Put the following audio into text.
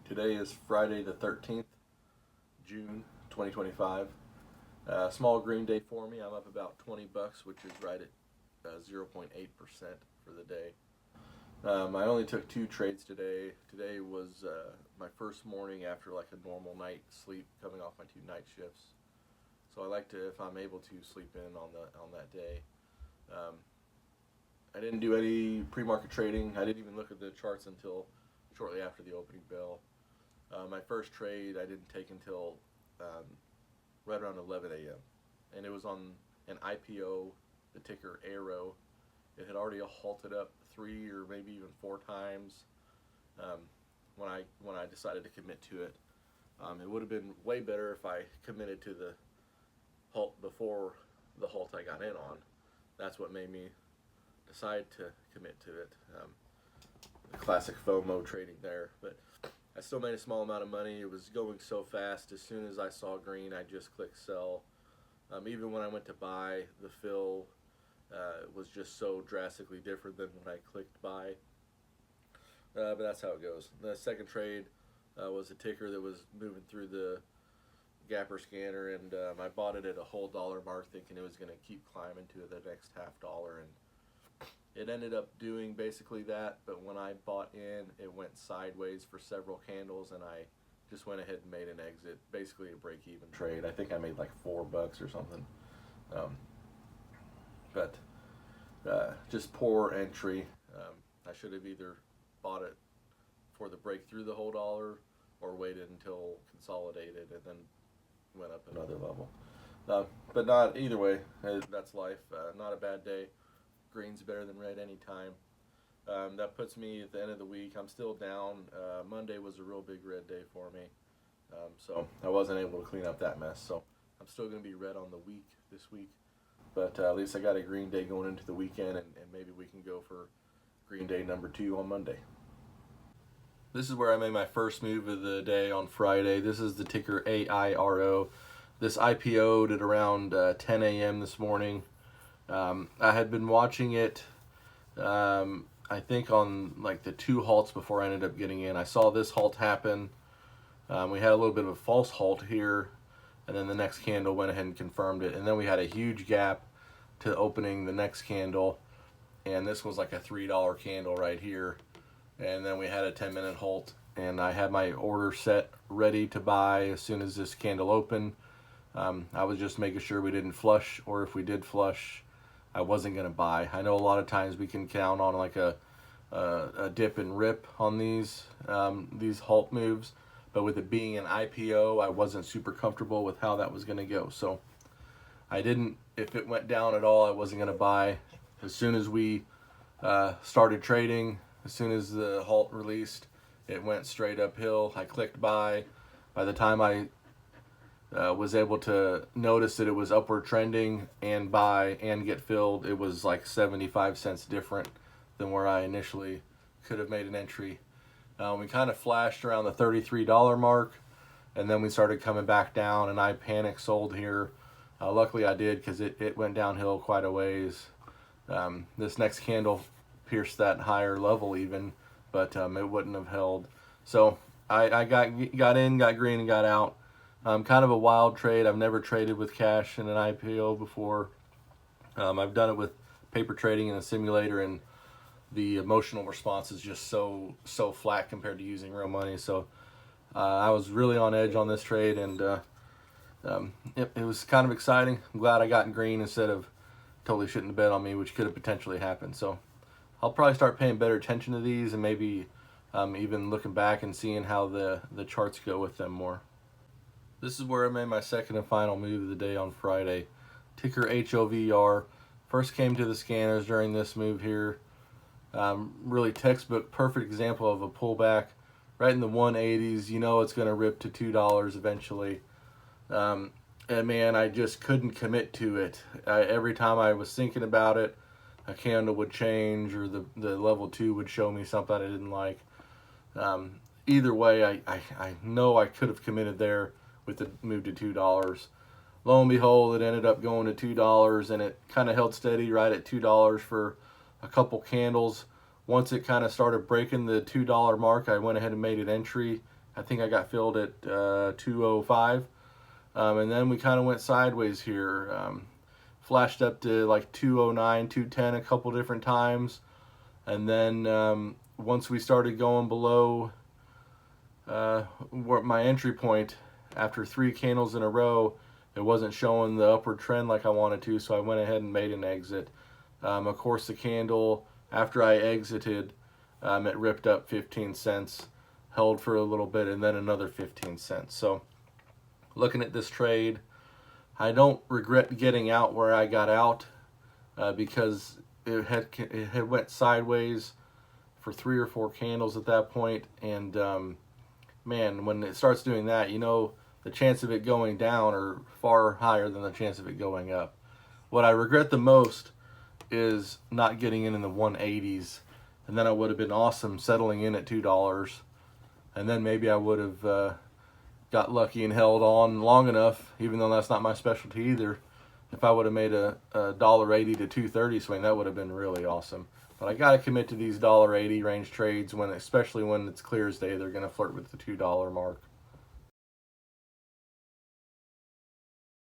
Today is Friday the 13th, June 2025. Small green day for me. I'm up about 20 bucks, which is right at 0.8% for the day. I only took two trades today. Today was my first morning after like a normal night sleep, coming off my two night shifts. So I like to, if I'm able to, sleep in on that day. Um, I didn't do any pre-market trading. I didn't even look at the charts until shortly after the opening bell. My first trade I didn't take until right around 11 a.m. and it was on an IPO, the ticker Arrow. It had already halted up 3 or maybe even 4 times um, when I decided to commit to it. It would have been way better if I committed to the halt before the halt I got in on. That's what made me decide to commit to it. The classic FOMO trading there, but I still made a small amount of money. It was going so fast. As soon as I saw green, I just clicked sell. Even when I went to buy, the fill was just so drastically different than when I clicked buy. But that's how it goes. The second trade was a ticker that was moving through the Gapper scanner, and I bought it at a whole dollar mark, thinking it was going to keep climbing to the next half dollar, and it ended up doing basically that. But when I bought in, it went sideways for several candles, and I just went ahead and made an exit, basically a break-even trade. I think I made like $4 or something. Um, but just poor entry. I should have either bought it for the break through the whole dollar, or waited until consolidated and then went up another level. But not either way. That's life. Not a bad day. Green's better than red anytime. That puts me at the end of the week. I'm still down. Monday was a real big red day for me. So I wasn't able to clean up that mess. So I'm still going to be red on the week this week. But at least I got a green day going into the weekend, and maybe we can go for green day number 2 on Monday. This is where I made my first move of the day on Friday. This is the ticker AIRO. This IPO'd at around 10 a.m. this morning. I had been watching it, I think on like the 2 halts before I ended up getting in. I saw this halt happen. We had a little bit of a false halt here, and then the next candle went ahead and confirmed it. And then we had a huge gap to opening the next candle, and this was like a $3 candle right here. And then we had a 10-minute halt, and I had my order set ready to buy as soon as this candle opened. I was just making sure we didn't flush, or if we did flush, I wasn't going to buy. I know a lot of times we can count on like a dip and rip on these halt moves, but with it being an IPO, I wasn't super comfortable with how that was going to go. So I didn't, if it went down at all, I wasn't going to buy. As soon as we started trading, as soon as the halt released, it went straight uphill. I clicked buy. By the time I was able to notice that it was upward trending and buy and get filled, it was like 75 cents different than where I initially could have made an entry. We kind of flashed around the $33 mark, and then we started coming back down, and I panic sold here. Luckily I did, because it went downhill quite a ways. This next candle pierced that higher level even, but it wouldn't have held. So I got in, got green, and got out. Kind of a wild trade. I've never traded with cash in an IPO before. I've done it with paper trading in a simulator, and the emotional response is just so flat compared to using real money. So I was really on edge on this trade, and it was kind of exciting. I'm glad I got in green instead of totally shouldn't have bet on me, which could have potentially happened. So I'll probably start paying better attention to these, and maybe even looking back and seeing how the charts go with them more. This is where I made my second and final move of the day on Friday. Ticker HOVR. First came to the scanners during this move here. Really textbook, perfect example of a pullback. Right in the 180s. You know it's going to rip to $2 eventually. And man, I just couldn't commit to it. Every time I was thinking about it, a candle would change, or the level 2 would show me something I didn't like. Either way, I know I could have committed there with the move to $2. Lo and behold, it ended up going to $2, and it kind of held steady right at $2 for a couple candles. Once it kind of started breaking the $2 mark, I went ahead and made an entry. I think I got filled at 205. And then we kind of went sideways here. Flashed up to like 209, 210 a couple different times. And then once we started going below my entry point, after 3 candles in a row, it wasn't showing the upward trend like I wanted to, so I went ahead and made an exit. Of course, the candle, after I exited, it ripped up 15 cents, held for a little bit, and then another 15 cents. So looking at this trade, I don't regret getting out where I got out because it had went sideways for 3 or 4 candles at that point, and man, when it starts doing that, you know, the chance of it going down are far higher than the chance of it going up. What I regret the most is not getting in the 180s, and then I would have been awesome settling in at $2, and then maybe I would have got lucky and held on long enough, even though that's not my specialty either. If I would have made a $1.80 to $2.30 swing, that would have been really awesome. But I got to commit to these $1.80 range trades, especially when it's clear as day they're going to flirt with the $2 mark.